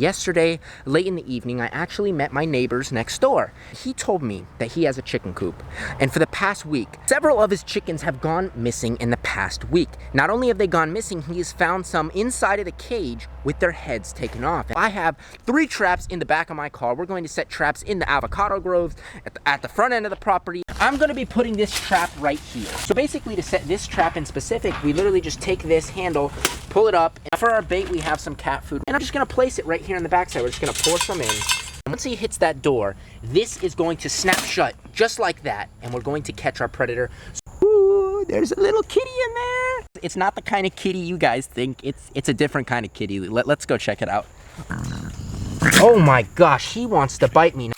Yesterday, late in the evening, I actually met my neighbors next door. He told me that he has a chicken coop, and for the past week, several of his chickens have gone missing in the past week. Not only have they gone missing, he has found some inside of the cage with their heads taken off. I have 3 traps in the back of my car. We're going to set traps in the avocado groves at the front end of the property. I'm going to be putting this trap right here. So basically, to set this trap in specific, we literally just take this handle, pull it up, and for our bait we have some cat food, and I'm just going to place it right here on the backside. We're just going to pour some in, and once he hits that door, this is going to snap shut just like that, and we're going to catch our predator. Ooh, there's a little kitty in there. It's not the kind of kitty you guys think. It's a different kind of kitty. Let's go check it out. Oh my gosh, he wants to bite me.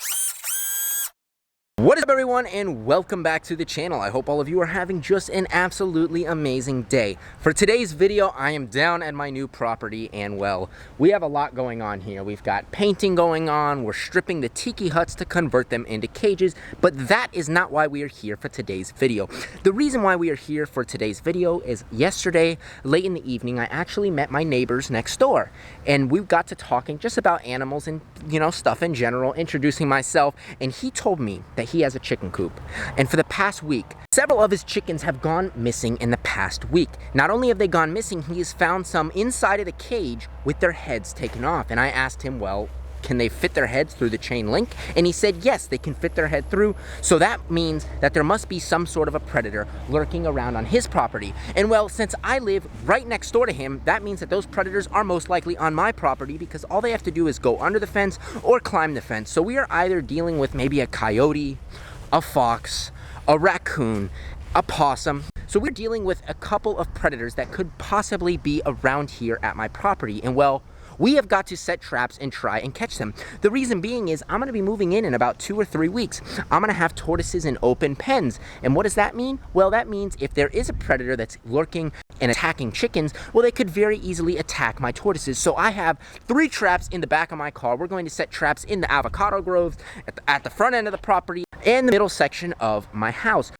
What is up, everyone, and welcome back to the channel. I hope all of you are having just an absolutely amazing day. For today's video, I am down at my new property, and well, we have a lot going on here. We've got painting going on, we're stripping the tiki huts to convert them into cages, but that is not why we are here for today's video. The reason why we are here for today's video is yesterday, late in the evening, I actually met my neighbors next door, and we got to talking just about animals and, you know, stuff in general, introducing myself, and he told me that he has a chicken coop, and for the past week, several of his chickens have gone missing in the past week. Not only have they gone missing, he has found some inside of the cage with their heads taken off, and I asked him, well, can they fit their heads through the chain link? And he said yes, they can fit their head through. So that means that there must be some sort of a predator lurking around on his property. And well, since I live right next door to him, that means that those predators are most likely on my property, because all they have to do is go under the fence or climb the fence. So we are either dealing with maybe a coyote, a fox, a raccoon, a possum. So we're dealing with a couple of predators that could possibly be around here at my property. And well, we have got to set traps and try and catch them. The reason being is I'm going to be moving in about 2 or 3 weeks. I'm going to have tortoises in open pens. And what does that mean? Well, that means if there is a predator that's lurking and attacking chickens, well, they could very easily attack my tortoises. So I have 3 traps in the back of my car. We're going to set traps in the avocado groves, at the front end of the property, and the middle section of my house.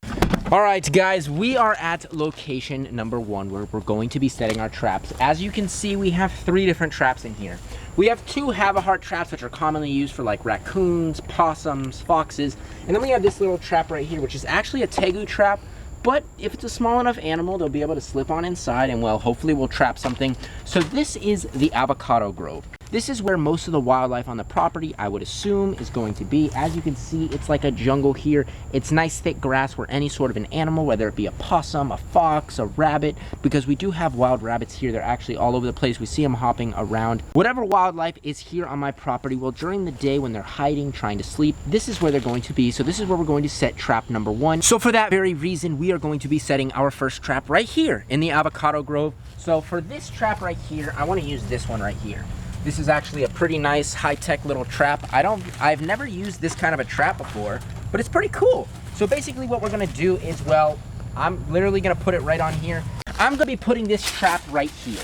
All right, guys, we are at location number 1 where we're going to be setting our traps. As you can see, we have 3 different traps in here. We have 2 have-a-heart traps, which are commonly used for like raccoons, possums, foxes. And then we have this little trap right here, which is actually a tegu trap. But if it's a small enough animal, they'll be able to slip on inside, and well, hopefully we'll trap something. So this is the avocado grove. This is where most of the wildlife on the property, I would assume, is going to be. As you can see, it's like a jungle here. It's nice thick grass where any sort of an animal, whether it be a possum, a fox, a rabbit, because we do have wild rabbits here. They're actually all over the place. We see them hopping around. Whatever wildlife is here on my property, well, during the day when they're hiding, trying to sleep, this is where they're going to be. So this is where we're going to set trap number 1. So for that very reason, we are going to be setting our first trap right here in the avocado grove. So for this trap right here, I want to use this one right here. This is actually a pretty nice high-tech little trap. I've never used this kind of a trap before, but it's pretty cool. So basically what we're gonna do is, well, I'm literally gonna put it right on here. I'm gonna be putting this trap right here.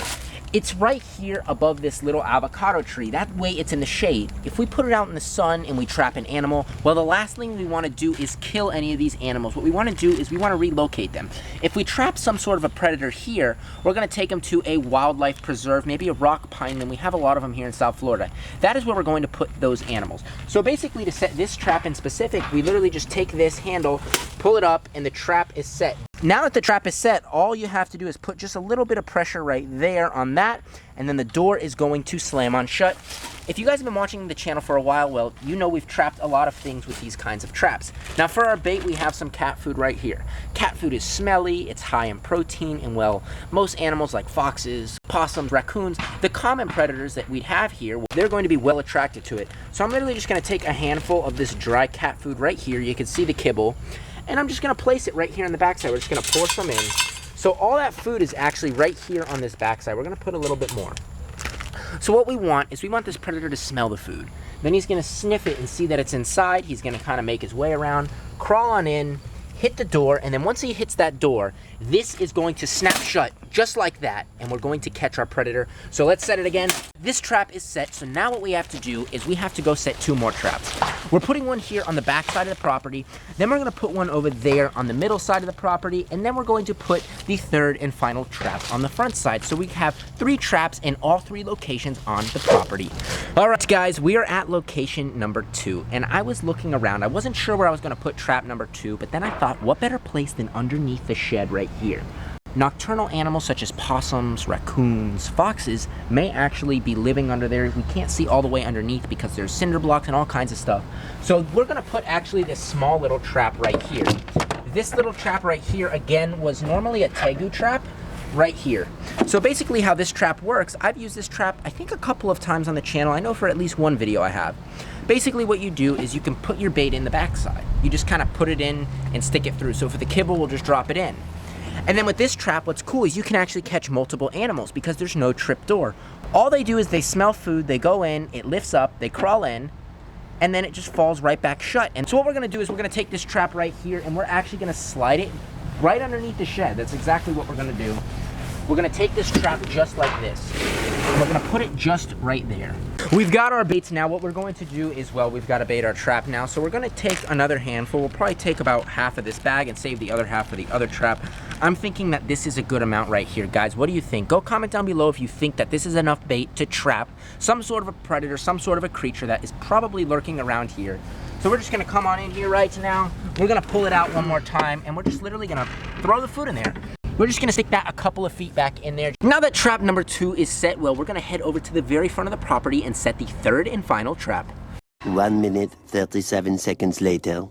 It's right here above this little avocado tree. That way it's in the shade. If we put it out in the sun and we trap an animal, well, the last thing we want to do is kill any of these animals. What we want to do is we want to relocate them. If we trap some sort of a predator here, we're going to take them to a wildlife preserve, maybe a rock pineland. We have a lot of them here in South Florida. That is where we're going to put those animals. So basically, to set this trap in specific, we literally just take this handle, pull it up, and the trap is set. Now that the trap is set, all you have to do is put just a little bit of pressure right there on that, and then the door is going to slam on shut. If you guys have been watching the channel for a while, well, you know we've trapped a lot of things with these kinds of traps. Now for our bait, we have some cat food right here. Cat food is smelly, it's high in protein, and well, most animals like foxes, possums, raccoons, the common predators that we have here, they're going to be well attracted to it. So I'm literally just going to take a handful of this dry cat food right here. You can see the kibble. And I'm just going to place it right here on the backside. We're just going to pour some in. So all that food is actually right here on this backside. We're going to put a little bit more. So what we want is we want this predator to smell the food. Then he's going to sniff it and see that it's inside. He's going to kind of make his way around, crawl on in, hit the door, and then once he hits that door, this is going to snap shut just like that, and we're going to catch our predator. So let's set it again. this trap is set, so now what we have to do is we have to go set 2 more traps. We're putting one here on the back side of the property, then we're going to put one over there on the middle side of the property, and then we're going to put the 3rd and final trap on the front side. So we have 3 traps in all 3 locations on the property. All right, guys, we are at location number 2, and I was looking around. I wasn't sure where I was going to put trap number 2, but then I thought, what better place than underneath the shed right here? Nocturnal animals such as possums, raccoons, foxes may actually be living under there. We can't see all the way underneath because there's cinder blocks and all kinds of stuff. So we're gonna put actually this small little trap right here. This little trap right here, again, was normally a tegu trap right here. So basically how this trap works, I've used this trap I think a couple of times on the channel. I know for at least one video I have. Basically what you do is you can put your bait in the backside. You just kind of put it in and stick it through. So for the kibble, we'll just drop it in. And then with this trap, what's cool is you can actually catch multiple animals because there's no trip door. All they do is they smell food, they go in, it lifts up, they crawl in, and then it just falls right back shut. And so what we're gonna do is we're gonna take this trap right here and we're actually gonna slide it right underneath the shed. That's exactly what we're gonna do. We're gonna take this trap just like this. And we're gonna put it just right there. We've got our baits now. What we're going to do is, well, we've got to bait our trap now. So we're gonna take another handful. We'll probably take about half of this bag and save the other half for the other trap. I'm thinking that this is a good amount right here. Guys, what do you think? Go comment down below if you think that this is enough bait to trap some sort of a predator, some sort of a creature that is probably lurking around here. So we're just gonna come on in here right now. We're gonna pull it out one more time and we're just literally gonna throw the food in there. We're just gonna stick that a couple of feet back in there. Now that trap number 2 is set, well, we're gonna head over to the very front of the property and set the 3rd and final trap. 1 minute, 37 seconds later.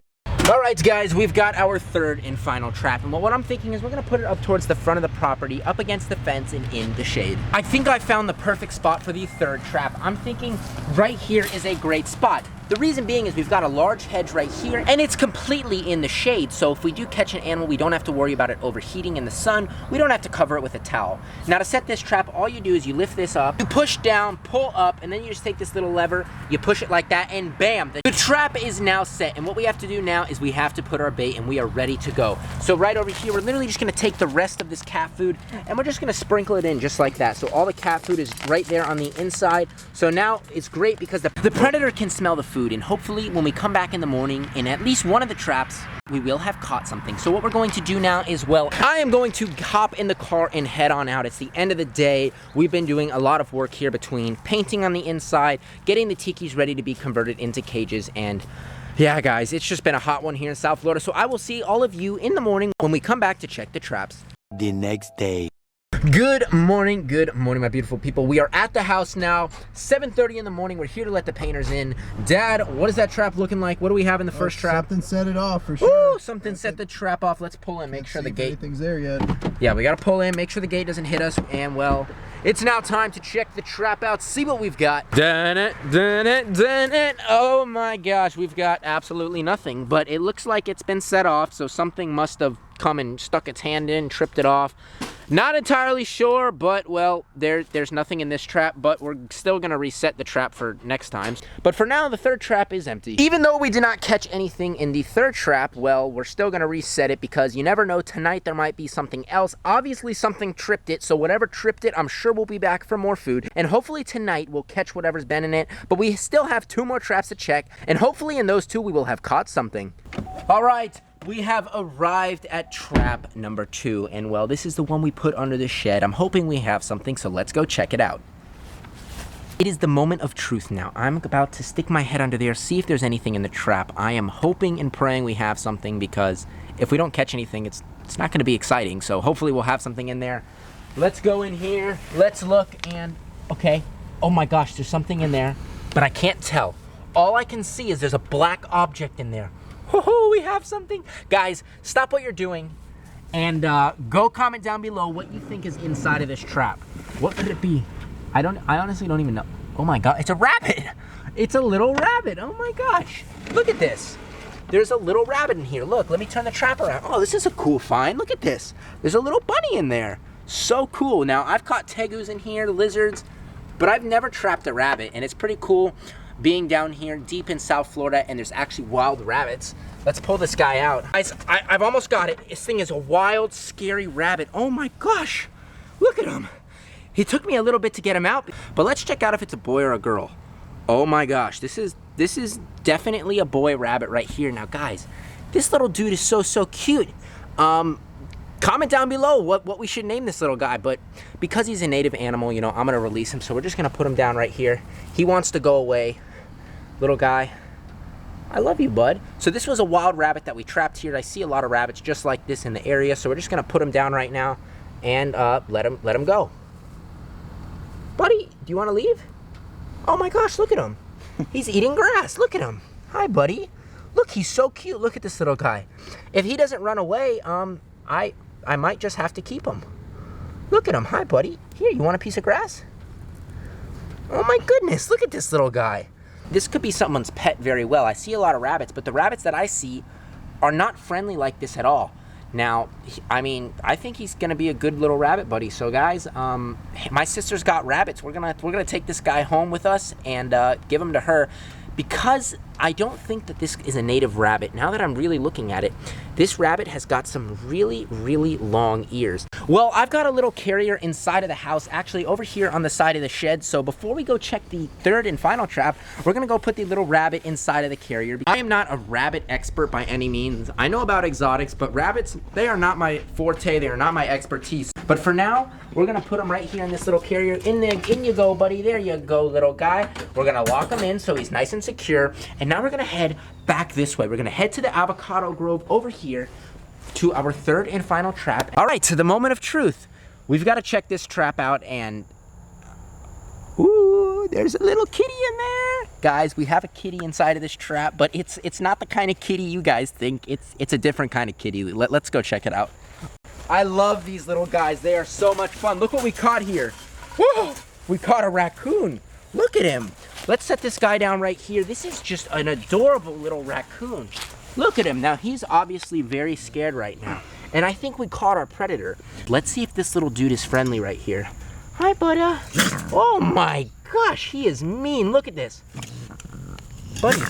All right, guys, we've got our 3rd and final trap. And what I'm thinking is we're gonna put it up towards the front of the property, up against the fence and in the shade. I think I found the perfect spot for the 3rd trap. I'm thinking right here is a great spot. The reason being is we've got a large hedge right here and it's completely in the shade. So if we do catch an animal, we don't have to worry about it overheating in the sun. We don't have to cover it with a towel. Now to set this trap, all you do is you lift this up, you push down, pull up, and then you just take this little lever, you push it like that, and bam, the trap is now set. And what we have to do now is we have to put our bait and we are ready to go. So right over here, we're literally just gonna take the rest of this cat food and we're just gonna sprinkle it in just like that. So all the cat food is right there on the inside. So now it's great because the predator can smell the food, and hopefully when we come back in the morning in at least one of the traps, we will have caught something. So what we're going to do now is, well, I am going to hop in the car and head on out. It's the end of the day. We've been doing a lot of work here between painting on the inside, getting the tikis ready to be converted into cages, and yeah, guys, it's just been a hot one here in South Florida. So I will see all of you in the morning when we come back to check the traps. The next day. Good morning, my beautiful people. We are at the house now, 7:30 in the morning. We're here to let the painters in. Dad, what is that trap looking like? What do we have in the first trap? Something set it off for sure. Woo, something set the trap off. Let's pull in, make sure the gate. Anything's there yet? Yeah, we gotta pull in, make sure the gate doesn't hit us, and well, it's now time to check the trap out, see what we've got. Dun it, dun it, dun it. Oh my gosh, we've got absolutely nothing, but it looks like it's been set off, so something must have come and stuck its hand in, tripped it off. Not entirely sure, but well, there's nothing in this trap, but we're still gonna reset the trap for next time. But for now, the 3rd trap is empty. Even though we did not catch anything in the 3rd trap, well, we're still gonna reset it because you never know, tonight there might be something else. Obviously something tripped it, so whatever tripped it, I'm sure we'll be back for more food. And hopefully tonight we'll catch whatever's been in it, but we still have 2 more traps to check, and hopefully in those 2 we will have caught something. All right. We have arrived at trap number 2, and well, this is the one we put under the shed. I'm hoping we have something, so let's go check it out. It is the moment of truth now. I'm about to stick my head under there, see if there's anything in the trap. I am hoping and praying we have something, because if we don't catch anything, it's not going to be exciting. So hopefully we'll have something in there. Let's go in here, let's look, and okay. Oh my gosh, there's something in there, but I can't tell. All I can see is there's a black object in there. Woohoo, we have something. Guys, stop what you're doing and go comment down below what you think is inside of this trap. What could it be? I honestly don't even know. Oh my God, it's a rabbit. It's a little rabbit. Oh my gosh. Look at this. There's a little rabbit in here. Look, let me turn the trap around. Oh, this is a cool find. Look at this. There's a little bunny in there. So cool. Now, I've caught tegus in here, lizards, but I've never trapped a rabbit, and it's pretty cool being down here deep in South Florida, and there's actually wild rabbits. Let's pull this guy out. Guys, I've almost got it. This thing is a wild, scary rabbit. Oh my gosh, look at him. He took me a little bit to get him out, but let's check out if it's a boy or a girl. Oh my gosh, this is definitely a boy rabbit right here. Now guys, this little dude is so cute. Comment down below what we should name this little guy, but because he's a native animal, you know, I'm gonna release him, so we're just gonna put him down right here. He wants to go away. Little guy, I love you, bud. So this was a wild rabbit that we trapped here. I see a lot of rabbits just like this in the area, so we're just gonna put him down right now and let him go. Buddy, do you wanna leave? Oh my gosh, look at him. He's eating grass, look at him. Hi, buddy. Look, he's so cute. Look at this little guy. If he doesn't run away, I might just have to keep him. Look at him. Hi, buddy. Here, you want a piece of grass? Oh my goodness, look at this little guy. This could be someone's pet very well. I see a lot of rabbits, but the rabbits that I see are not friendly like this at all. Now, I mean, I think he's gonna be a good little rabbit buddy. So guys, my sister's got rabbits. We're gonna take this guy home with us and give him to her, because I don't think that this is a native rabbit. Now that I'm really looking at it, this rabbit has got some really long ears. Well, I've got a little carrier inside of the house, actually over here on the side of the shed. So before we go check the third and final trap, we're gonna go put the little rabbit inside of the carrier. I am not a rabbit expert by any means. I know about exotics, but rabbits, they are not my forte, they are not my expertise. But for now, we're gonna put him right here in this little carrier. In you go, buddy, there you go, little guy. We're gonna lock him in so he's nice and secure. And now we're gonna head back this way. We're gonna head to the avocado grove over here to our third and final trap. All right, to the moment of truth. We've got to check this trap out, and ooh, there's a little kitty in there. Guys, we have a kitty inside of this trap, but it's not the kind of kitty you guys think. It's a different kind of kitty. Let's go check it out. I love these little guys. They are so much fun. Look what we caught here. Whoa, we caught a raccoon. Look at him. Let's set this guy down right here. This is just an adorable little raccoon. Look at him. Now, he's obviously very scared right now. And I think we caught our predator. Let's see if this little dude is friendly right here. Hi, budda. Oh my gosh, he is mean. Look at this. Buddy.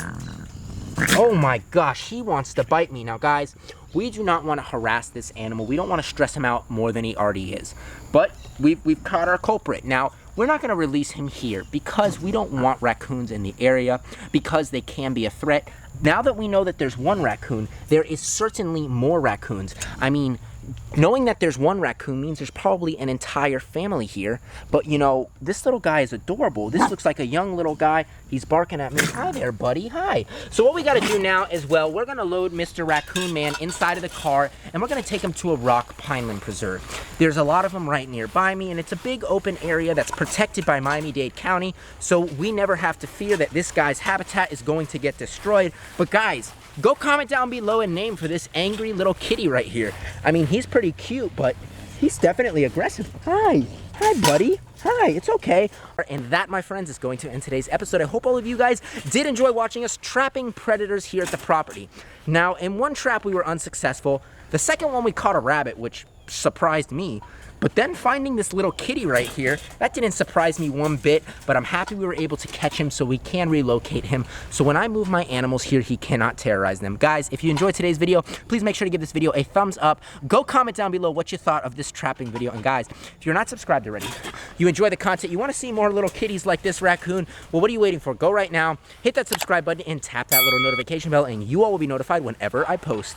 Oh my gosh, he wants to bite me. Now, guys, we do not want to harass this animal. We don't want to stress him out more than he already is. But we've caught our culprit. Now, we're not going to release him here because we don't want raccoons in the area, because they can be a threat. Now that we know that there's one raccoon, there is certainly more raccoons. I mean, knowing that there's one raccoon means there's probably an entire family here. But, you know, this little guy is adorable. This looks like a young little guy. He's barking at me. Hi there, buddy. Hi. So what we got to do now is, well, we're going to load Mr. Raccoon Man inside of the car, and we're going to take him to a rock pineland preserve. There's a lot of them right nearby me, and it's a big open area that's protected by Miami-Dade County, so we never have to fear that this guy's habitat is going to get destroyed. But guys, go comment down below a name for this angry little kitty right here. I mean, he's pretty cute, but he's definitely aggressive. Hi. Hi, buddy. Hi, it's okay. And that, my friends, is going to end today's episode. I hope all of you guys did enjoy watching us trapping predators here at the property. Now, in one trap, we were unsuccessful. The second one, we caught a rabbit, which surprised me. But then finding this little kitty right here, that didn't surprise me one bit, but I'm happy we were able to catch him so we can relocate him. So when I move my animals here, he cannot terrorize them. Guys, if you enjoyed today's video, please make sure to give this video a thumbs up. Go comment down below what you thought of this trapping video. And guys, if you're not subscribed already, you enjoy the content, you want to see more little kitties like this raccoon, well, what are you waiting for? Go right now, hit that subscribe button, and tap that little notification bell, and you all will be notified whenever I post.